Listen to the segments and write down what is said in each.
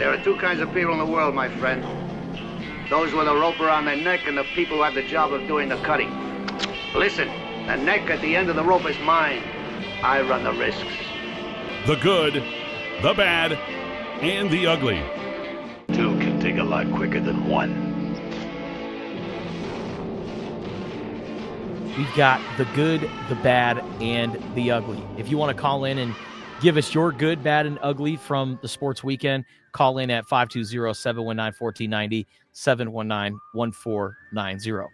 There are two kinds of people in the world, my friend. Those with a rope around their neck and the people who have the job of doing the cutting. Listen, the neck at the end of the rope is mine. I run the risks. The good, the bad, and the ugly. Two can dig a lot quicker than one. We've got the good, the bad, and the ugly. If you want to call in and give us your good, bad, and ugly from the sports weekend, call in at 520-719-1490, 719-1490.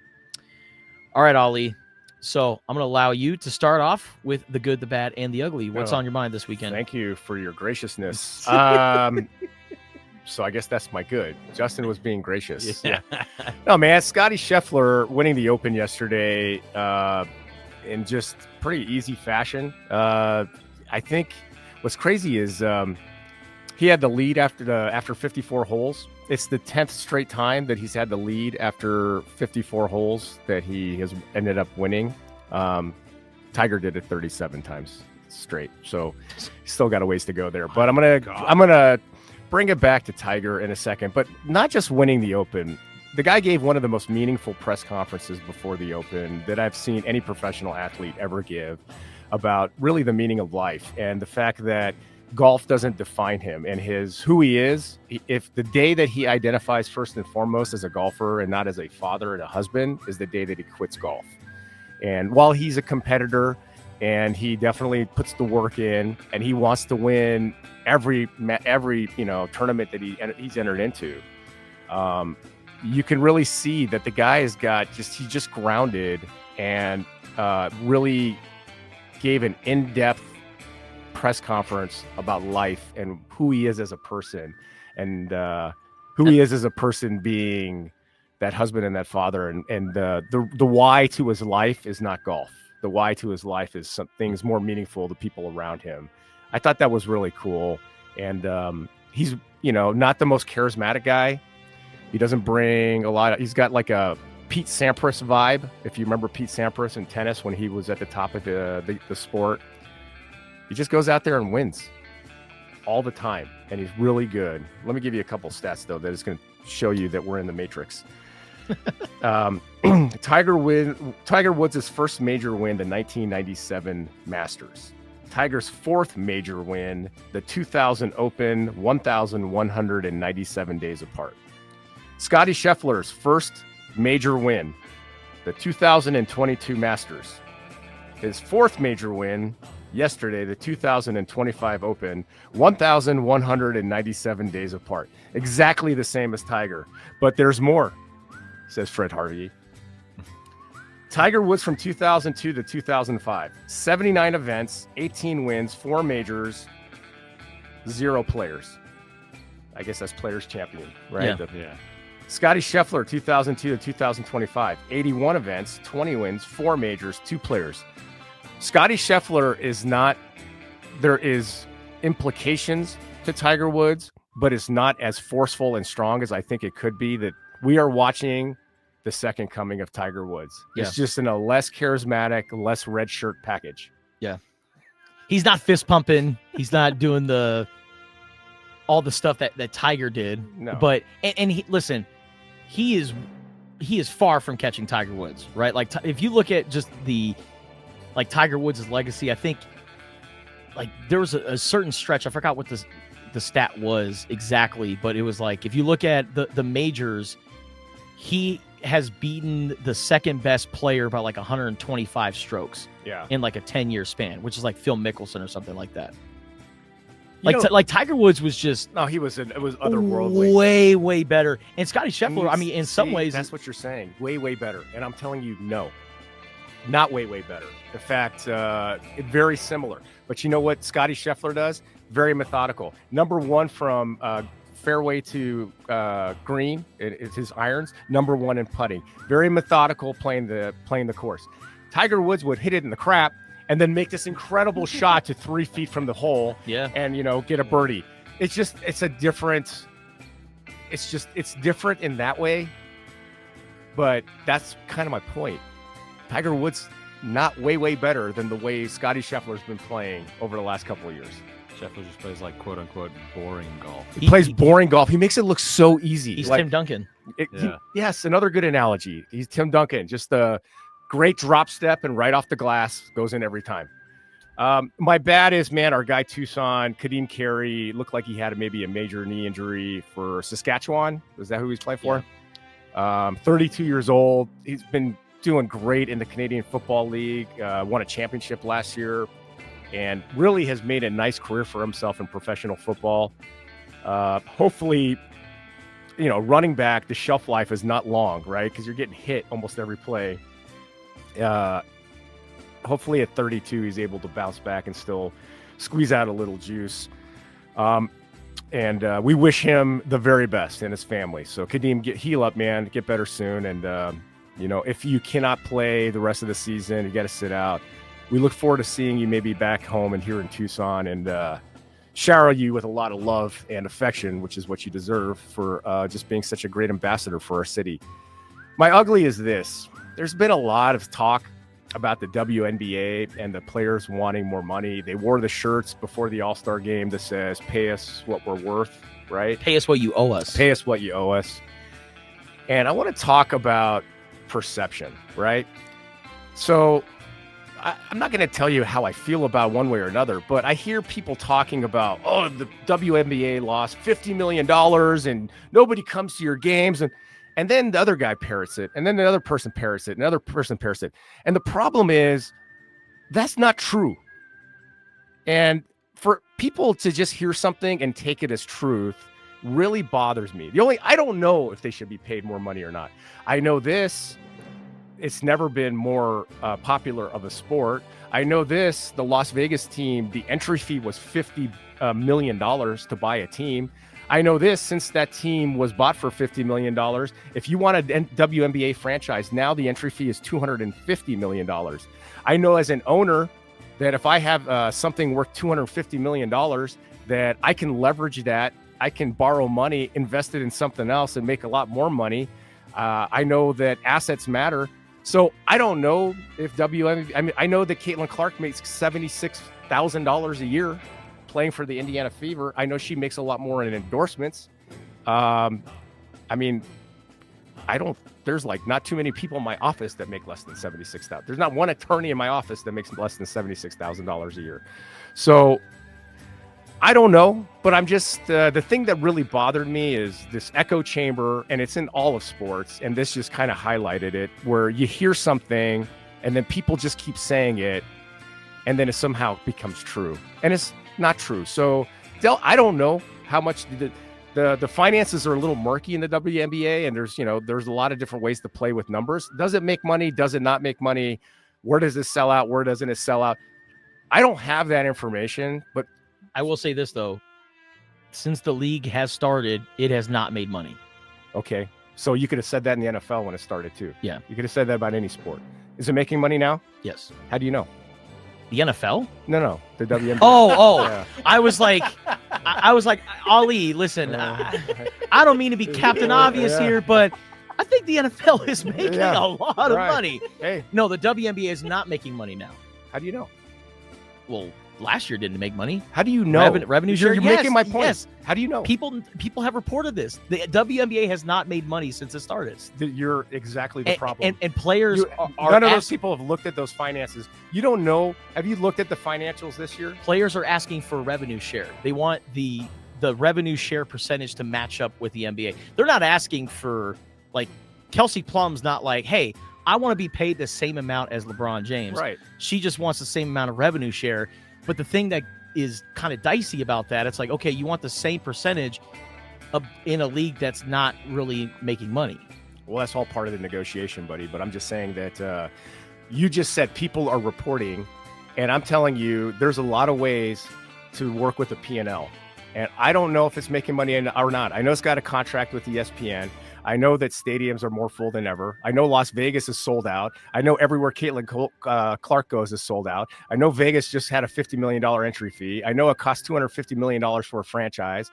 All right, Ali. So I'm going to allow you to start off with the good, the bad, and the ugly. What's on your mind this weekend? Thank you for your graciousness. So I guess that's my good. Justin was being gracious. Yeah. No, man, Scotty Scheffler winning the Open yesterday in just pretty easy fashion. I think what's crazy is he had the lead after 54 holes. It's the 10th straight time that he's had the lead after 54 holes that he has ended up winning. Tiger did it 37 times straight, so he's still got a ways to go there. But I'm gonna bring it back to Tiger in a second, but not just winning the Open. The guy gave one of the most meaningful press conferences before the Open that I've seen any professional athlete ever give about really the meaning of life and the fact that golf doesn't define him and who he is. If the day that he identifies first and foremost as a golfer and not as a father and a husband is the day that he quits golf. And while he's a competitor and he definitely puts the work in and he wants to win every tournament that he's entered into, you can really see that the guy he's just grounded and really gave an in-depth press conference about life and who he is as a person and who he is as a person being that husband and that father. And the why to his life is not golf. The why to his life is some things more meaningful to people around him. I thought that was really cool. And he's, not the most charismatic guy. He doesn't bring a lot he's got like a Pete Sampras vibe. If you remember Pete Sampras in tennis when he was at the top of the sport, he just goes out there and wins all the time. And he's really good. Let me give you a couple stats though, that is going to show you that we're in the Matrix. Tiger Woods' first major win, the 1997 Masters. Tiger's fourth major win, the 2000 Open, 1,197 days apart. Scotty Scheffler's first major win, the 2022 Masters. His fourth major win yesterday, the 2025 Open, 1,197 days apart. Exactly the same as Tiger, but there's more, says Fred Harvey. Tiger Woods from 2002 to 2005, 79 events, 18 wins, 4 majors, 0 players. I guess that's players champion, right? Yeah. Scotty Scheffler, 2002 to 2025, 81 events, 20 wins, 4 majors, 2 players. Scotty Scheffler there is implications to Tiger Woods, but it's not as forceful and strong as I think it could be. That we are watching the second coming of Tiger Woods. Yeah. It's just in a less charismatic, less red shirt package. Yeah. He's not fist pumping. He's not doing all the stuff that Tiger did. No. But listen, he is far from catching Tiger Woods, right? Like if you look at just Tiger Woods' legacy, I think like there was a certain stretch. I forgot what the stat was exactly, but it was like if you look at the majors, he has beaten the second best player by like 125 strokes in like a 10-year span, which is like Phil Mickelson or something like that. Like Tiger Woods was just it was otherworldly, way better. And Scotty Scheffler, I mean, in some ways, that's what you're saying, way better. And I'm telling you, no, not way better. In fact, very similar. But you know what Scotty Scheffler does? Very methodical. Number one from fairway to green, it's his irons. Number one in putting. Very methodical playing the course. Tiger Woods would hit it in the crap and then make this incredible shot to 3 feet from the hole. Yeah. And get a birdie. It's different in that way. But that's kind of my point. Tiger Woods not way better than the way Scotty Scheffler's been playing over the last couple of years. Scheffler just plays like quote unquote boring golf. He plays boring golf. He makes it look so easy. He's Tim Duncan. Yes, another good analogy. He's Tim Duncan. Just a great drop step and right off the glass, goes in every time. My bad is, man, our guy Tucson, Kadeem Carey, looked like he had maybe a major knee injury for Saskatchewan. Is that who he's playing for? Yeah. 32 years old. He's been doing great in the Canadian Football League. Won a championship last year and really has made a nice career for himself in professional football. Hopefully, running back, the shelf life is not long, right? Because you're getting hit almost every play. Hopefully at 32, he's able to bounce back and still squeeze out a little juice. And we wish him the very best and his family. So Kadeem, heal up, man, get better soon. And, if you cannot play the rest of the season, you got to sit out. We look forward to seeing you maybe back home and here in Tucson and shower you with a lot of love and affection, which is what you deserve for just being such a great ambassador for our city. My ugly is this. There's been a lot of talk about the WNBA and the players wanting more money. They wore the shirts before the All-Star game that says, pay us what we're worth, right? Pay us what you owe us. Pay us what you owe us. And I want to talk about perception, right? So I'm not going to tell you how I feel about one way or another, but I hear people talking about, the WNBA lost $50 million and nobody comes to your games. And then the other guy parrots it. And then the other person parrots it. And another person parrots it. And the problem is that's not true. And for people to just hear something and take it as truth really bothers me. I don't know if they should be paid more money or not. I know this. It's never been more popular of a sport. I know this. The Las Vegas team, the entry fee was $50 million to buy a team. I know this, since that team was bought for $50 million. If you want a WNBA franchise, now the entry fee is $250 million. I know as an owner that if I have something worth $250 million, that I can leverage that. I can borrow money, invest it in something else and make a lot more money. I know that assets matter. So I don't know if I know that Caitlin Clark makes $76,000 a year playing for the Indiana Fever. I know she makes a lot more in endorsements. There's not too many people in my office that make less than $76,000. There's not one attorney in my office that makes less than $76,000 a year. So I don't know, but I'm just, the thing that really bothered me is this echo chamber, and it's in all of sports. And this just kind of highlighted it, where you hear something and then people just keep saying it. And then it somehow becomes true. And it's not true. So I don't know how much the finances are a little murky in the WNBA, and there's a lot of different ways to play with numbers. Does it make money? Does it not make money? Where does this sell out? Where doesn't it sell out? I don't have that information, but I will say this though. Since the league has started, it has not made money. Okay. So you could have said that in the NFL when it started too. Yeah. You could have said that about any sport. Is it making money now? Yes. How do you know? The NFL? No, the WNBA. Yeah. I was like, Ali, listen, I don't mean to be Captain Obvious here, but I think the NFL is making a lot of money. Hey. No, the WNBA is not making money now. How do you know? Well, last year didn't make money. How do you know? Revenue share. You're making my point. Yes. How do you know? People have reported this. The WNBA has not made money since it started. You're exactly the problem. And players are none of those people have looked at those finances. You don't know. Have you looked at the financials this year? Players are asking for revenue share. They want the revenue share percentage to match up with the NBA. They're not asking for, like, Kelsey Plum's not like, hey, I want to be paid the same amount as LeBron James. Right. She just wants the same amount of revenue share. But the thing that is kind of dicey about that, it's like, okay, you want the same percentage in a league that's not really making money. Well, that's all part of the negotiation, buddy. But I'm just saying that you just said people are reporting, and I'm telling you there's a lot of ways to work with the P&L. And I don't know if it's making money or not. I know it's got a contract with ESPN. I know that stadiums are more full than ever. I know Las Vegas is sold out. I know everywhere Caitlin Clark goes is sold out. I know Vegas just had a $50 million entry fee. I know it costs $250 million for a franchise.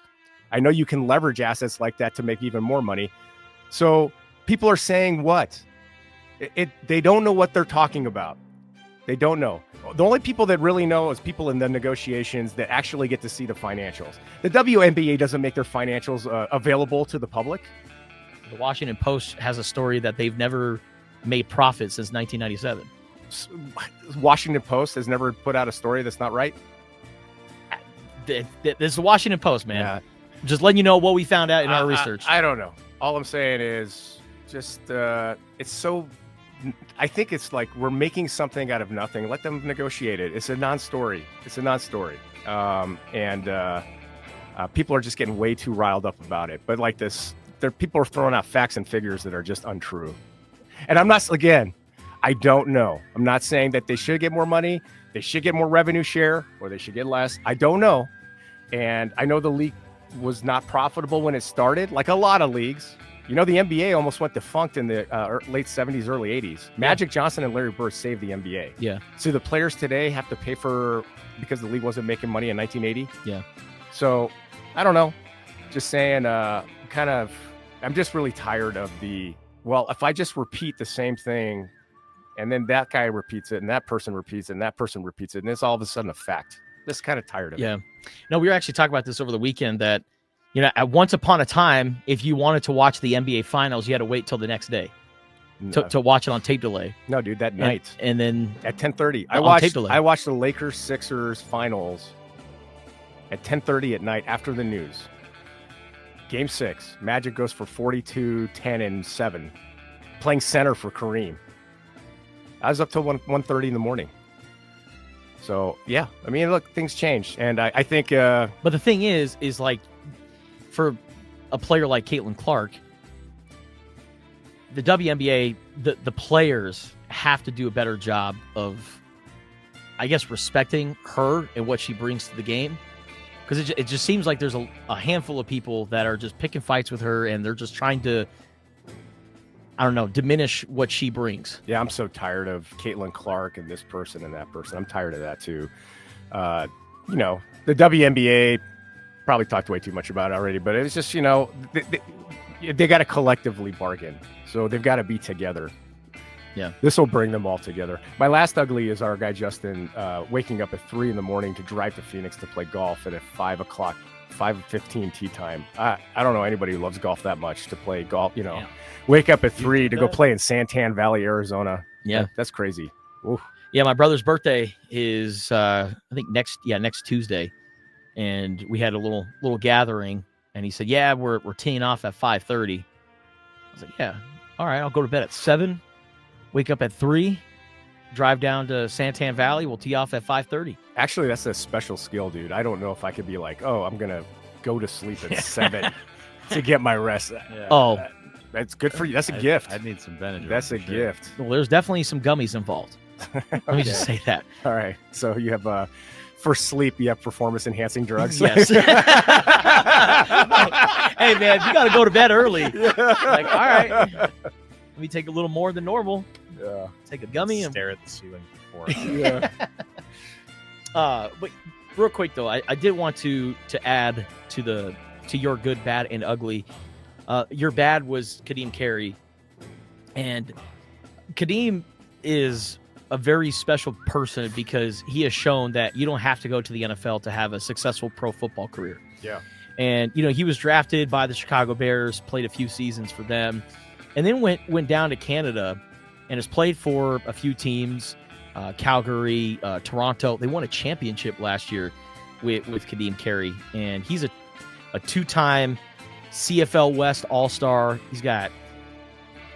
I know you can leverage assets like that to make even more money. So people are saying what? They don't know what they're talking about. They don't know. The only people that really know is people in the negotiations that actually get to see the financials. The WNBA doesn't make their financials available to the public. The Washington Post has a story that they've never made profit since 1997. Washington Post has never put out a story that's not right. This is the Washington Post, man. Yeah. Just letting you know what we found out in our research. I don't know. All I'm saying is just it's so. I think it's like we're making something out of nothing. Let them negotiate it. It's a non-story. And people are just getting way too riled up about it. But like this, people are throwing out facts and figures that are just untrue. And I'm not, again, I don't know. I'm not saying that they should get more money, they should get more revenue share, or they should get less. I don't know. And I know the league was not profitable when it started, like a lot of leagues. You know, the NBA almost went defunct in the late 70s, early 80s. Magic Johnson and Larry Bird saved the NBA. Yeah. So the players today have to pay for, because the league wasn't making money in 1980. Yeah. So I don't know. Just saying, I'm just really tired of if I just repeat the same thing and then that guy repeats it and that person repeats it and that person repeats it and it's all of a sudden a fact. Just kind of tired of it. Yeah. No, we were actually talking about this over the weekend that, you know, at once upon a time, if you wanted to watch the NBA Finals, you had to wait till the next day to watch it on tape delay. No, dude, that night. And then at 10:30, I watched the Lakers-Sixers Finals at 10:30 at night after the news. Game 6, Magic goes for 42, 10, and 7, playing center for Kareem. I was up till 1:30 in the morning. So, yeah, I mean, look, things changed. And I think... but the thing is like, for a player like Caitlin Clark, the WNBA, the players have to do a better job of, I guess, respecting her and what she brings to the game. Because it just seems like there's a handful of people that are just picking fights with her and they're just trying to, I don't know, diminish what she brings. Yeah, I'm so tired of Caitlin Clark and this person and that person. I'm tired of that too. You know, the WNBA, probably talked way too much about it already, but it's just, you know, they got to collectively bargain. So they've got to be together. Yeah. This will bring them all together. My last ugly is our guy, Justin, waking up at 3 a.m. to drive to Phoenix to play golf at a 5:15 tee time. I don't know anybody who loves golf that much to play golf, you know, wake up at 3 to go play in Santan Valley, Arizona. Yeah. That's crazy. Oof. Yeah. My brother's birthday is, I think next Tuesday. And we had a little gathering, and he said, "Yeah, we're teeing off at 5:30." I was like, "Yeah, all right. I'll go to bed at 7, wake up at 3, drive down to Santan Valley. We'll tee off at 5:30." Actually, that's a special skill, dude. I don't know if I could be like, "Oh, I'm gonna go to sleep at 7 to get my rest." Yeah. That's good for you. That's a gift. I need some Benadryl. That's a gift. Well, there's definitely some gummies involved. Let me just say that. All right. So you have for sleep, you have performance-enhancing drugs. Yes. Hey, man, you got to go to bed early. Like, all right, let me take a little more than normal. Yeah. Take a gummy and stare at the ceiling for yeah. But real quick though, I did want to add to your good, bad, and ugly. Your bad was Kadeem Carey, and Kadeem is a very special person because he has shown that you don't have to go to the NFL to have a successful pro football career. Yeah. And, you know, he was drafted by the Chicago Bears, played a few seasons for them, and then went down to Canada and has played for a few teams, Calgary, Toronto. They won a championship last year with Kadeem Carey, and he's a two-time CFL West All-Star. He's got,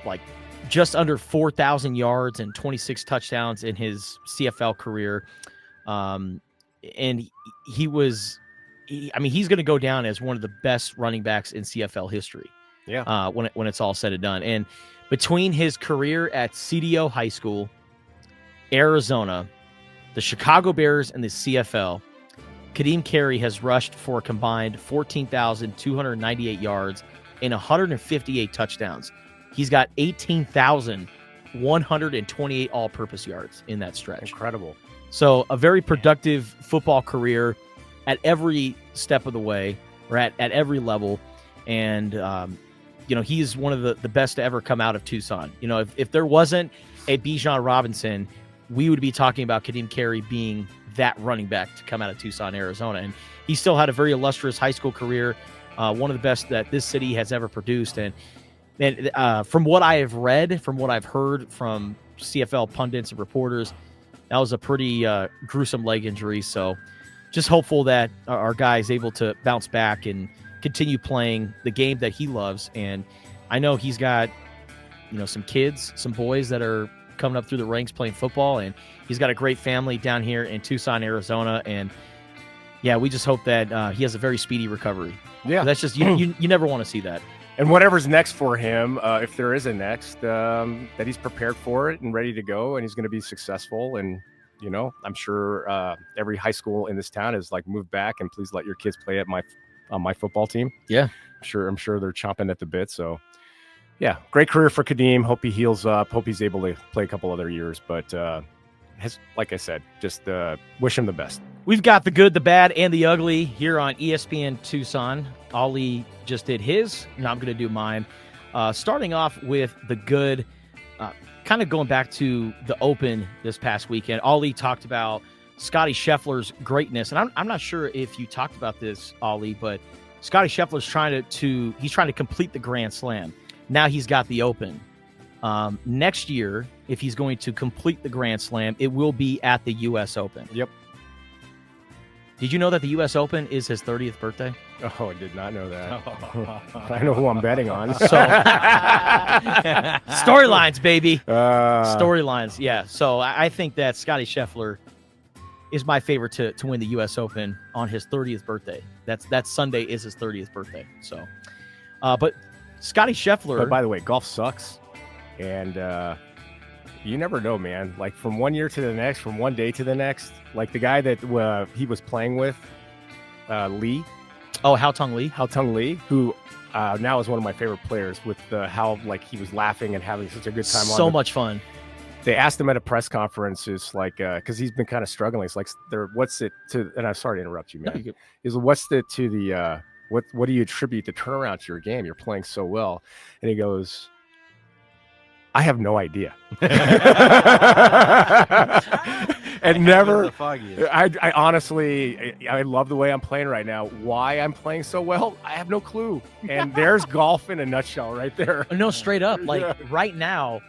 like, just under 4,000 yards and 26 touchdowns in his CFL career. And he's going to go down as one of the best running backs in CFL history. Yeah. When it's all said and done. And between his career at CDO High School, Arizona, the Chicago Bears, and the CFL, Kadeem Carey has rushed for a combined 14,298 yards and 158 touchdowns. He's got 18,128 all-purpose yards in that stretch. Incredible. So a very productive football career at every step of the way, or at every level. And, you know, he's one of the best to ever come out of Tucson. You know, if there wasn't a Bijan Robinson, we would be talking about Kadeem Carey being that running back to come out of Tucson, Arizona. And he still had a very illustrious high school career, one of the best that this city has ever produced. And from what I have read, from what I've heard from CFL pundits and reporters, that was a pretty gruesome leg injury. So just hopeful that our guy is able to bounce back and continue playing the game that he loves. And I know he's got, some kids, some boys that are coming up through the ranks playing football, and he's got a great family down here in Tucson, Arizona. And yeah, we just hope that he has a very speedy recovery. Yeah. That's just, you never want to see that. And whatever's next for him, if there is a next, that he's prepared for it and ready to go, and he's going to be successful. And, I'm sure every high school in this town is like, move back and please let your kids play on my football team. Yeah. I'm sure they're chomping at the bit. So yeah, great career for Kadeem. Hope he heals up. Hope he's able to play a couple other years. But like I said, just wish him the best. We've got the good, the bad, and the ugly here on ESPN Tucson. Ollie just did his. Now I'm going to do mine. Starting off with the good, kind of going back to the Open this past weekend. Ollie talked about Scotty Scheffler's greatness. And I'm not sure if you talked about this, Ollie, but Scotty Scheffler's trying to complete the Grand Slam. Now he's got the Open. Next year, if he's going to complete the Grand Slam, it will be at the U.S. Open. Yep. Did you know that the U.S. Open is his 30th birthday? Oh, I did not know that. I know who I'm betting on. So storylines, baby. Storylines, yeah. So I think that Scotty Scheffler is my favorite to win the U.S. Open on his 30th birthday. That Sunday is his 30th birthday. So, but Scotty Scheffler. But by the way, golf sucks, and you never know, man. Like from one year to the next, from one day to the next. Like the guy that he was playing with, Lee. Oh, Haotong Lee, who now is one of my favorite players. With how like he was laughing and having such a good time. So much fun. They asked him at a press conference, is like, because he's been kind of struggling. It's like, what's it to? And I'm sorry to interrupt you, man. What's it to the? What do you attribute the turnaround to your game? You're playing so well. And he goes, I have no idea. And never, I honestly, I love the way I'm playing right now. Why I'm playing so well, I have no clue. And there's golf in a nutshell right there. No, straight up. Like right now,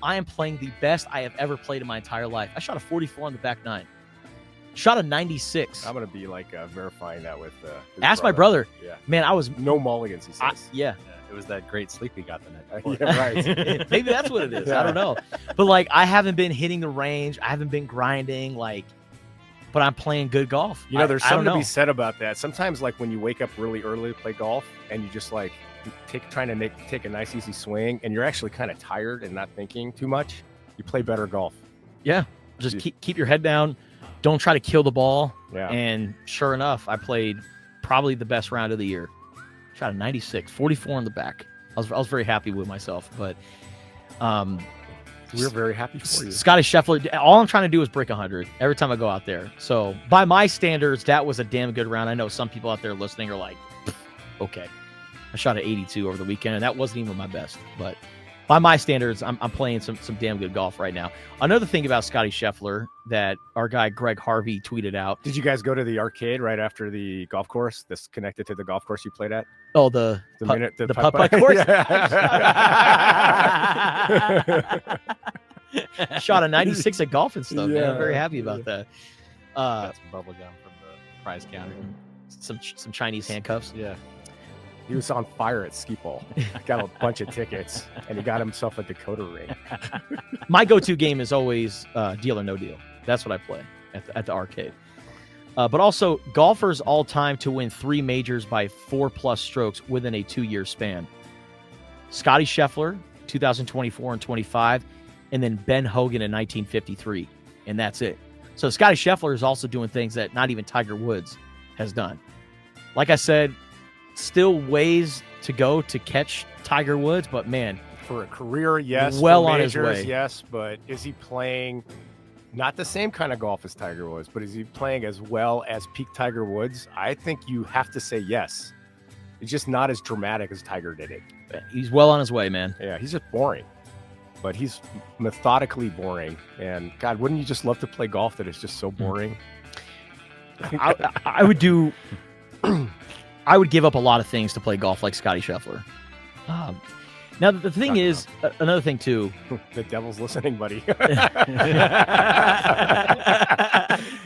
I am playing the best I have ever played in my entire life. I shot a 44 on the back nine. Shot a 96. I'm going to be like verifying that with Ask my brother. Yeah. Man, I was... No mulligans, he says. Yeah. It was that great sleep he got the night before. Yeah, right. Maybe that's what it is. Yeah. I don't know. But, like, I haven't been hitting the range. I haven't been grinding, like... But I'm playing good golf. There's something to be said about that. Sometimes, like, when you wake up really early to play golf and you just, like, trying to take a nice, easy swing, and you're actually kind of tired and not thinking too much, you play better golf. Yeah. Just keep your head down. Don't try to kill the ball. Yeah. And sure enough, I played probably the best round of the year. Shot a 96, 44 in the back. I was very happy with myself. But we're very happy for you. Scotty Scheffler, all I'm trying to do is break 100 every time I go out there. So by my standards, that was a damn good round. I know some people out there listening are like, okay. I shot an 82 over the weekend, and that wasn't even my best. But by my standards, I'm playing some damn good golf right now. Another thing about Scotty Scheffler that our guy Greg Harvey tweeted out. Did you guys go to the arcade right after the golf course that's connected to the golf course you played at? Oh, the putt-putt course? Shot a 96 at golf and stuff. Yeah, I'm very happy about that. Got some bubble gum from the prize counter. Some Chinese handcuffs. Yeah. He was on fire at skee ball. Got a bunch of tickets, and he got himself a Dakota ring. My go-to game is always Deal or No Deal. That's what I play at the arcade. But also, golfers all time to win 3 majors by 4+ strokes within a 2-year span. Scotty Scheffler, 2024 and 25, and then Ben Hogan in 1953, and that's it. So Scotty Scheffler is also doing things that not even Tiger Woods has done. Like I said, still ways to go to catch Tiger Woods, but man, for a career, yes. Well for on majors, his way. Yes, but is he playing not the same kind of golf as Tiger Woods, but is he playing as well as peak Tiger Woods? I think you have to say yes. It's just not as dramatic as Tiger did it. He's well on his way, man. Yeah, he's just boring. but he's methodically boring. And God, wouldn't you just love to play golf that is just so boring? I would do. I would give up a lot of things to play golf like Scotty Scheffler. Now the thing is, another thing too. The devil's listening, buddy.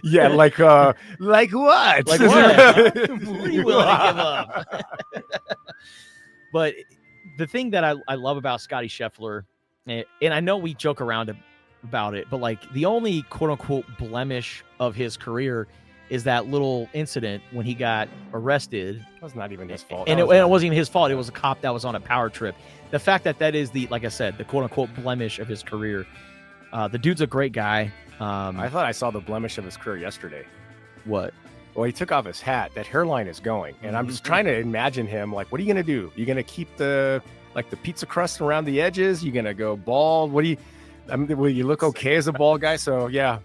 Yeah, like what? Like what? What are you willing to give up? But the thing that I love about Scotty Scheffler, and I know we joke around about it, but like the only quote unquote blemish of his career is that little incident when he got arrested. It was not even his fault. And it wasn't even his fault. It was a cop that was on a power trip. The fact that is like I said, the quote unquote blemish of his career. The dude's a great guy. I thought I saw the blemish of his career yesterday. What? Well, he took off his hat. That hairline is going. And I'm just trying to imagine him. Like, what are you going to do? You going to keep the pizza crust around the edges? You going to go bald? Will you look okay as a bald guy? So, yeah,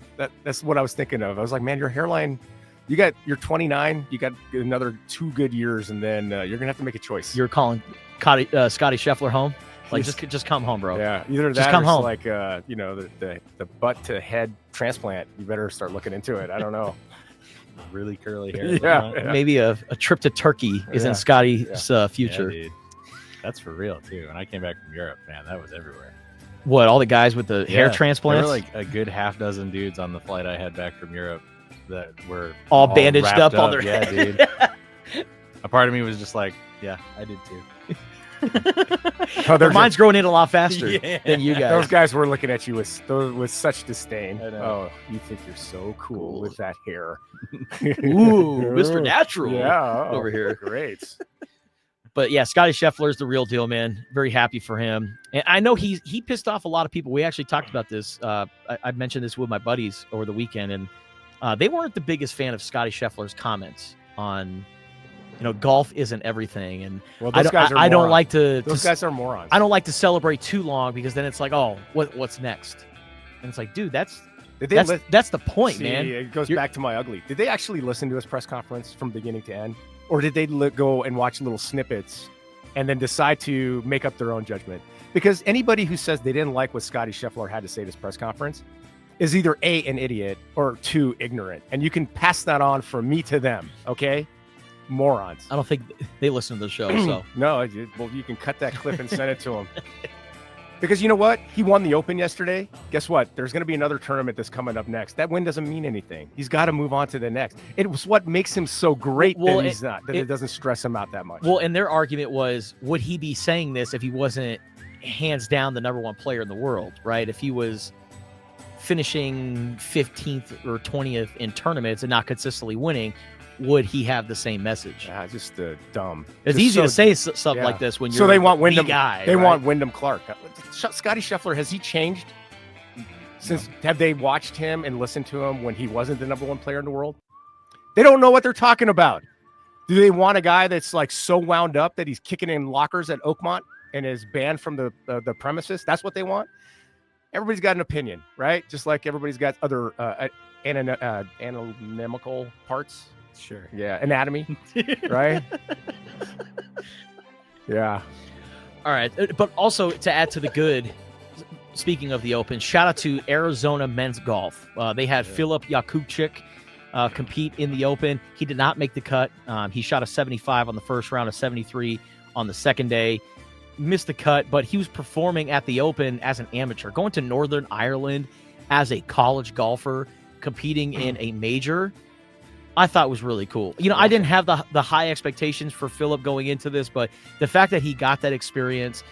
that's what I was thinking of. I was like, man, your hairline, you're 29. You got another 2 good years, and then you're going to have to make a choice. You're calling Scotty Scheffler home? Like, just come home, bro. Yeah, either just that come or home. Like, the butt to head transplant. You better start looking into it. I don't know. Really curly hair. Yeah. Maybe a trip to Turkey is in Scotty's future. Yeah, dude. That's for real too. When I came back from Europe, man, that was everywhere. What, all the guys with the hair transplants? There were like a good half dozen dudes on the flight I had back from Europe that were all bandaged wrapped up on their yeah, head. Dude. A part of me was just like, yeah, I did too. Mine's growing in a lot faster than you guys. Those guys were looking at you with such disdain. I know. Oh, you think you're so cool with that hair. Ooh, Mr. Natural. Yeah, over here. Great. But yeah, Scotty Scheffler is the real deal, man. Very happy for him. And I know he pissed off a lot of people. We actually talked about this. I mentioned this with my buddies over the weekend, and they weren't the biggest fan of Scotty Scheffler's comments on, golf isn't everything. And well, I don't like to. Those guys are morons. I don't like to celebrate too long because then it's like, oh, what's next? And it's like, dude, that's the point, man. It goes back to my ugly. Did they actually listen to his press conference from beginning to end? Or did they go and watch little snippets and then decide to make up their own judgment? Because anybody who says they didn't like what Scotty Scheffler had to say at his press conference is either A, an idiot, or 2, ignorant. And you can pass that on from me to them, okay? Morons. I don't think they listen to the show, so. No, well, you can cut that clip and send it to them. Because you know what? He won the Open yesterday. Guess what? There's going to be another tournament that's coming up next. That win doesn't mean anything. He's got to move on to the next. It was what makes him so great that it doesn't stress him out that much. Well, and their argument was, would he be saying this if he wasn't hands down the number 1 player in the world, right? If he was finishing 15th or 20th in tournaments and not consistently winning, would he have the same message? Just dumb. It's just easy to say something like this when you're so they want Wyndham guy. They right? want Wyndham Clark. Scotty Scheffler, has he changed since? Have they watched him and listened to him when he wasn't the number 1 player in the world? They don't know what they're talking about. Do they want a guy that's like so wound up that he's kicking in lockers at Oakmont and is banned from the premises? That's what they want. Everybody's got an opinion, right? Just like everybody's got other anatomical parts. Sure. Yeah, anatomy, right? Yeah. All right, but also to add to the good, speaking of the Open, shout out to Arizona men's golf. They had Filip Jakubczyk compete in the Open. He did not make the cut. He shot a 75 on the first round, a 73 on the second day. Missed the cut, but he was performing at the Open as an amateur, going to Northern Ireland as a college golfer, competing in a major. I thought was really cool. I didn't have the high expectations for Philip going into this, but the fact that he got that experience,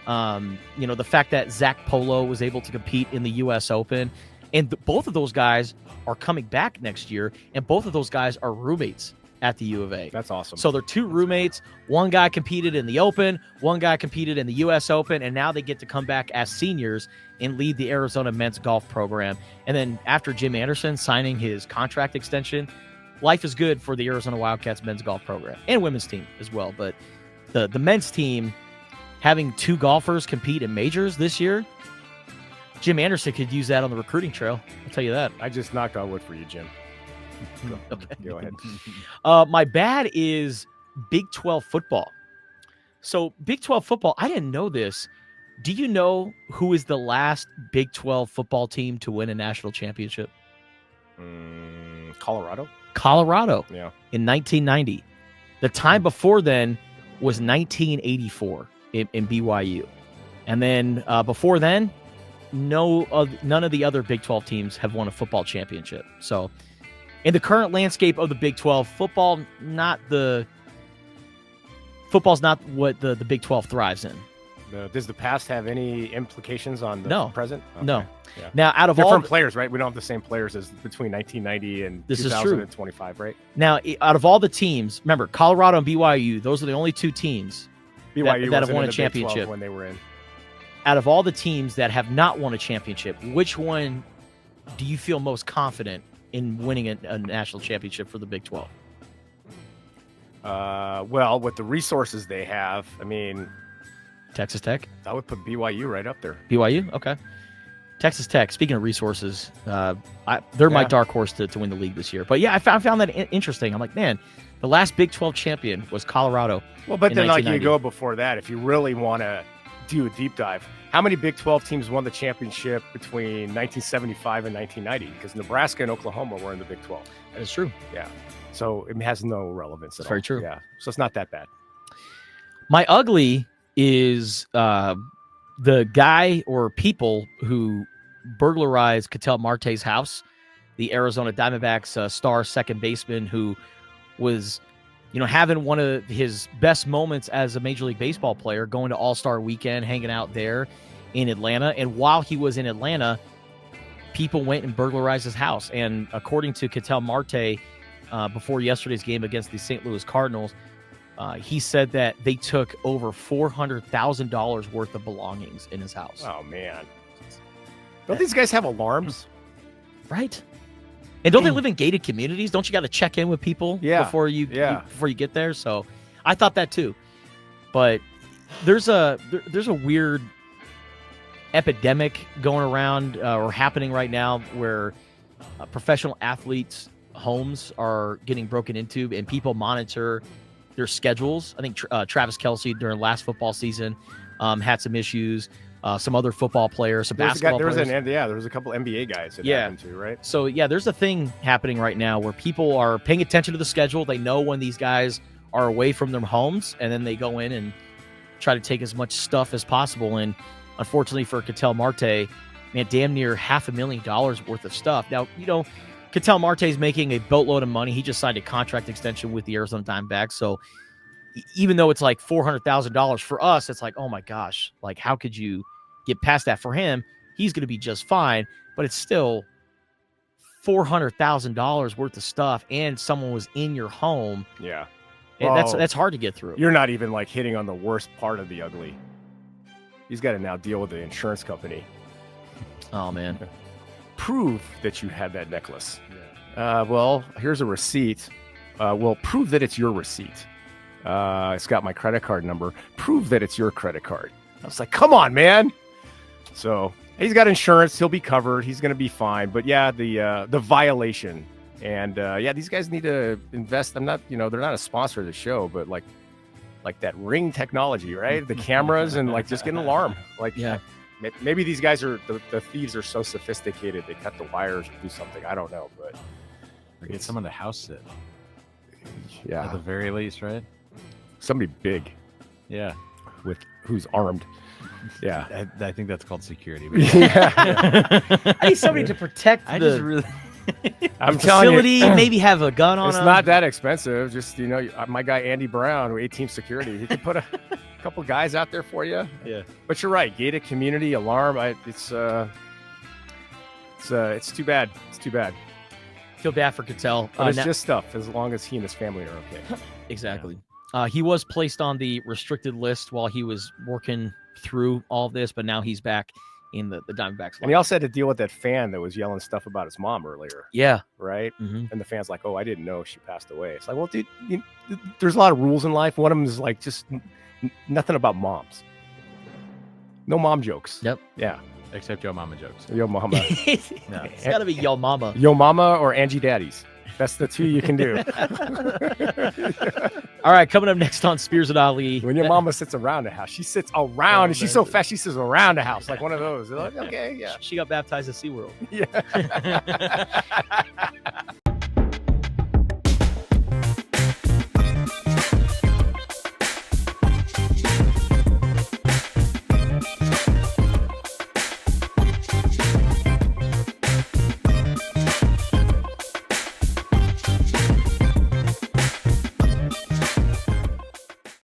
the fact that Zach Polo was able to compete in the U.S. Open, and both of those guys are coming back next year, and both of those guys are roommates at the U of A. That's awesome. So they're 2 roommates. One guy competed in the Open, one guy competed in the U.S. Open, and now they get to come back as seniors and lead the Arizona men's golf program. And then after Jim Anderson signing his contract extension, life is good for the Arizona Wildcats men's golf program and women's team as well. But the men's team having 2 golfers compete in majors this year, Jim Anderson could use that on the recruiting trail. I'll tell you that. I just knocked on wood for you, Jim. Okay. Go ahead. My bad is Big 12 football. So Big 12 football, I didn't know this. Do you know who is the last Big 12 football team to win a national championship? Colorado. Colorado. Yeah. In 1990. The time before then was 1984 in BYU. And then before then, none of the other Big 12 teams have won a football championship. So in the current landscape of the Big 12, football's not what the Big 12 thrives in. Does the past have any implications on the No. present? Okay. No. Yeah. Now, out of Different all players, right? We don't have the same players as between 1990 and This is true. 2025, right? Now, out of all the teams, remember Colorado and BYU, those are the only two teams BYU that have wasn't won in a the Big 12 championship. when they were in. Out of all the teams that have not won a championship, which one do you feel most confident in winning a national championship for the Big 12? Well, with the resources they have, I mean, Texas Tech? I would put BYU right up there. BYU? Okay. Texas Tech, speaking of resources, they're my dark horse to win the league this year. But yeah, I found that interesting. I'm like, man, the last Big 12 champion was Colorado. Well, but in then like you 1990. go before that, if you really want to do a deep dive, how many Big 12 teams won the championship between 1975 and 1990? Because Nebraska and Oklahoma were in the Big 12. That is true. Yeah. So it has no relevance at It's all. very true. Yeah. So it's not that bad. My ugly is the guy or people who burglarized Ketel Marte's house, the Arizona Diamondbacks star second baseman who was, having one of his best moments as a Major League Baseball player, going to All-Star Weekend, hanging out there in Atlanta. And while he was in Atlanta, people went and burglarized his house. And according to Ketel Marte, before yesterday's game against the St. Louis Cardinals, he said that they took over $400,000 worth of belongings in his house. Oh, man. Don't these guys have alarms? Right. And don't they live in gated communities? Don't you got to check in with people before you get there? So I thought that too. But there's a weird epidemic going around or happening right now where professional athletes' homes are getting broken into and people monitor their schedules. I think Travis Kelce during last football season had some issues. Some other football players, some basketball players. There was a couple NBA guys that happened to, right? So, there's a thing happening right now where people are paying attention to the schedule. They know when these guys are away from their homes, and then they go in and try to take as much stuff as possible. And unfortunately for Ketel Marte, man, damn near $500,000 worth of stuff. Now, Ketel Marte is making a boatload of money. He just signed a contract extension with the Arizona Diamondbacks. So even though it's like $400,000 for us, it's like, oh my gosh, like how could you get past that? For him, he's going to be just fine, but it's still $400,000 worth of stuff, and someone was in your home. Yeah, that's hard to get through. You're not even like hitting on the worst part of the ugly. He's got to now deal with the insurance company. Oh man, prove that you had that necklace. Well, here's a receipt. Well, prove that it's your receipt. It's got my credit card number. Prove that it's your credit card. I was like, come on, man. So he's got insurance. He'll be covered. He's going to be fine. But yeah, the violation. And these guys need to invest. I'm not, they're not a sponsor of the show, but like that Ring technology, right? The cameras and like just get an alarm. Like, maybe these guys are, the thieves are so sophisticated. They cut the wires or do something. I don't know, but. Or get someone to house sit. Yeah. At the very least, right? Somebody big. Yeah. With who's armed. Yeah. I think that's called security. I need somebody to protect I'm telling telling you, maybe have a gun on it's him. not that expensive. Just, my guy, Andy Brown, with 18 security, he could put a couple guys out there for you. Yeah. But you're right. Gated community alarm. It's too bad. It's too bad. Feel bad for Ketel. But it's just stuff as long as he and his family are okay. Exactly. He was placed on the restricted list while he was working through all of this, but now he's back in the Diamondbacks. And he also had to deal with that fan that was yelling stuff about his mom earlier. Yeah. Right? Mm-hmm. And the fan's like, oh, I didn't know she passed away. It's like, well, dude, there's a lot of rules in life. One of them is like just nothing about moms. No mom jokes. Yep. Yeah. Except Yo Mama jokes. Yo Mama. It's got to be Yo Mama. Yo Mama or Angie Daddies. That's the two you can do. All right, coming up next on Spears and Ali. When your mama sits around the house, she sits around, and she's so fast, she sits around the house like one of those. They're like, okay, yeah. She got baptized at SeaWorld. Yeah.